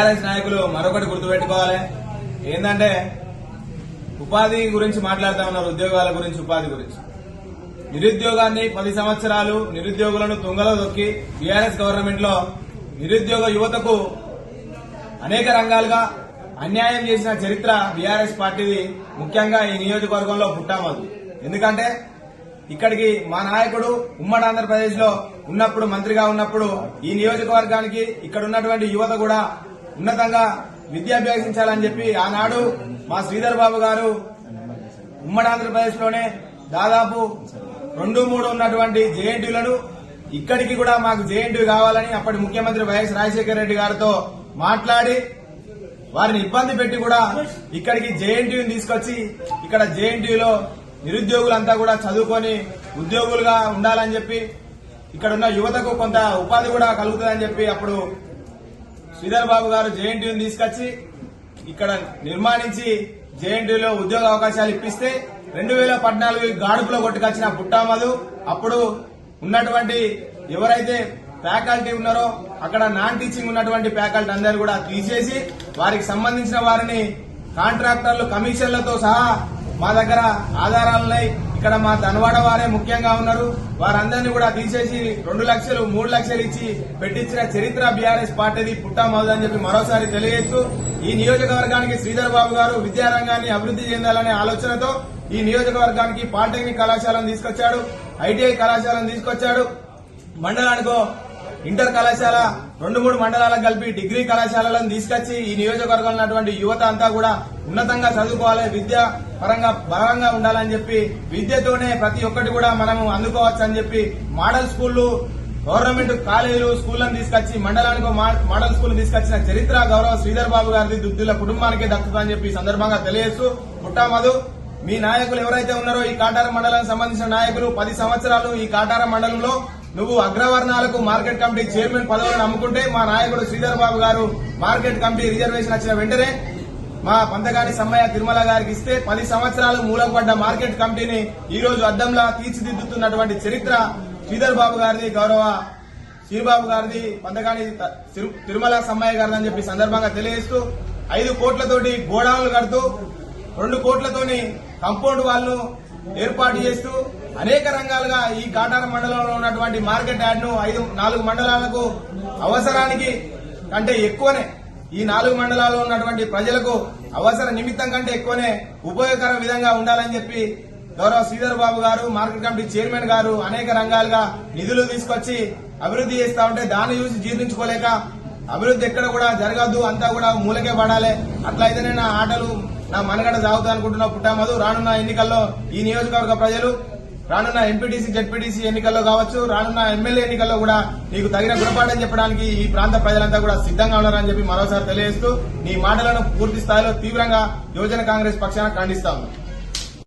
BRS నాయకులు మరొకటి గుర్తుపెట్టుకోవాలి. ఏంటంటే ఉపాధి గురించి మాట్లాడుతా ఉన్నారు, ఉద్యోగాల గురించి, ఉపాధి గురించి. నిరుద్యోగాన్ని 10 సంవత్సరాలు నిరుద్యోగులను తుంగలో దొక్కి బీఆర్ఎస్ గవర్నమెంట్ లో నిరుద్యోగ యువతకు అనేక రంగాలుగా అన్యాయం చేసిన చరిత్ర బీఆర్ఎస్ పార్టీది. ముఖ్యంగా ఈ నియోజకవర్గంలో పుట్టామదు. ఎందుకంటే ఇక్కడికి మా నాయకుడు ఉమ్మడి ఆంధ్రప్రదేశ్ లో ఉన్నప్పుడు, మంత్రిగా ఉన్నప్పుడు ఈ నియోజకవర్గానికి ఇక్కడ ఉన్నటువంటి యువత కూడా ఉన్నతంగా విద్యాభ్యాసించాలని చెప్పి ఆనాడు మా శ్రీధర్ బాబు గారు ఉమ్మడి ఆంధ్రప్రదేశ్ లోనే దాదాపు 2-3 ఉన్నటువంటి జేఎన్టీలను ఇక్కడికి కూడా మాకు జేఎన్టీ కావాలని అప్పటి ముఖ్యమంత్రి వైఎస్ రాజశేఖర రెడ్డి గారితో మాట్లాడి వారిని ఇబ్బంది పెట్టి కూడా ఇక్కడికి జేఎన్టీని తీసుకొచ్చి ఇక్కడ జేఎన్టీలో నిరుద్యోగులంతా కూడా చదువుకొని ఉద్యోగులుగా ఉండాలని చెప్పి ఇక్కడ ఉన్న యువతకు కొంత ఉపాధి కూడా కలుగుతుందని చెప్పి అప్పుడు శ్రీధర్ బాబు గారు జేఎన్టీని తీసుకొచ్చి ఇక్కడ నిర్మాణించి జేఎన్టీలో ఉద్యోగ అవకాశాలు ఇప్పిస్తే 2014 గాడుపులో కొట్టుకొచ్చిన పుట్టామదు అప్పుడు ఉన్నటువంటి ఎవరైతే ఫ్యాకల్టీ ఉన్నారో అక్కడ నాన్ టీచింగ్ ఉన్నటువంటి ఫ్యాకల్టీ అందరూ కూడా తీసేసి వారికి సంబంధించిన వారిని కాంట్రాక్టర్లు కమిషన్లతో సహా మా దగ్గర ఆధారాలున్నాయి. ఇక్కడ మా ధనవాడ వారే ముఖ్యంగా ఉన్నారు. వారందరినీ కూడా తీసేసి 2 లక్షలు 3 లక్షలు ఇచ్చి పెట్టించిన చరిత్ర బీఆర్ఎస్ పార్టీది పుట్టామదు అని చెప్పి మరోసారి తెలియజేస్తూ ఈ నియోజకవర్గానికి శ్రీధర్ బాబు గారు విద్యారంగాన్ని అభివృద్ది చెందాలనే ఆలోచనతో ఈ నియోజకవర్గానికి పాలిటెక్నిక్ కళాశాలను తీసుకొచ్చాడు, ఐటీఐ కళాశాలను తీసుకొచ్చాడు. మండలానికో ఇంటర్ కళాశాల 2-3 మండలాలకు కలిపి డిగ్రీ కళాశాలను తీసుకొచ్చి ఈ నియోజకవర్గంలో ఉన్నటువంటి యువత అంతా కూడా ఉన్నతంగా చదువుకోవాలి, విద్యా పరంగా బలంగా ఉండాలని చెప్పి విద్యతోనే ప్రతి ఒక్కటి కూడా మనము అందుకోవచ్చు అని చెప్పి మోడల్ స్కూళ్లు, గవర్నమెంట్ కాలేజీలు, స్కూళ్లను తీసుకొచ్చి మండలానికి మోడల్ స్కూల్ తీసుకొచ్చిన చరిత్ర గౌరవ శ్రీధర్ బాబు గారిది దుద్దుల కుటుంబానికే దక్కుతుందని చెప్పి సందర్భంగా తెలియజేస్తూ పుట్టామదు మీ నాయకులు ఎవరైతే ఉన్నారో ఈ కాటారం మండలానికి సంబంధించిన నాయకులు 10 సంవత్సరాలు ఈ కాటారం మండలంలో నువ్వు అగ్రవర్ణాలకు మార్కెట్ కమిటీ చైర్మన్ పదవులను అమ్ముకుంటే మా నాయకుడు శ్రీధర్ బాబు గారు మార్కెట్ కమిటీ రిజర్వేషన్ వచ్చిన వెంటనే మా పంతగాని సమ్మయ్య తిరుమల గారికి ఇస్తే 10 సంవత్సరాలు మూలపడ్డ మార్కెట్ కమిటీని ఈ రోజు అద్దంలా తీర్చిదిద్దుతున్నటువంటి చరిత్ర శ్రీధర్ బాబు గారిది, గౌరవ శ్రీబాబు గారిది, పంతగాని తిరుమల సమ్మయ్య గారిది అని చెప్పి సందర్భంగా తెలియజేస్తూ 5 కోట్లతోటి గోడౌన్లు కడుతూ 2 కోట్లతోని కంపౌండ్ వాళ్లు ఏర్పాటు చేస్తూ అనేక రంగాలుగా ఈ కాటారం మండలంలో ఉన్నటువంటి మార్కెట్ యార్డ్ను 4 మండలాలకు అవసరానికి కంటే ఎక్కువనే ఈ 4 మండలాల్లో ఉన్నటువంటి ప్రజలకు అవసర నిమిత్తం కంటే ఎక్కువనే ఉపయోగకర విధంగా ఉండాలని చెప్పి గౌరవ శ్రీధర్ బాబు గారు మార్కెట్ కమిటీ చైర్మన్ గారు అనేక రంగాలుగా నిధులు తీసుకొచ్చి అభివృద్ది చేస్తా ఉంటే దాన్ని చూసి జీర్ణించుకోలేక అభివృద్ది ఎక్కడ కూడా జరగద్దు, అంతా కూడా మూలకే పడాలి, అట్లయితేనే నా ఆటలు నా మనగడ సాగుతా అనుకుంటున్నా పుట్టామదు. రానున్న ఎన్నికల్లో ఈ నియోజకవర్గ ప్రజలు రానున్న ఎంపీటీసీ, జెడ్పీటీసీ ఎన్నికల్లో కావచ్చు, రానున్న ఎమ్మెల్యే ఎన్నికల్లో కూడా నీకు తగిన గుణపాఠం చెప్పడానికి ఈ ప్రాంత ప్రజలంతా కూడా సిద్దంగా ఉన్నారని చెప్పి మరోసారి తెలియజేస్తూ నీ మాటలను పూర్తి స్థాయిలో తీవ్రంగా యువజన కాంగ్రెస్ పక్షాన ఖండిస్తా ఉన్నాం.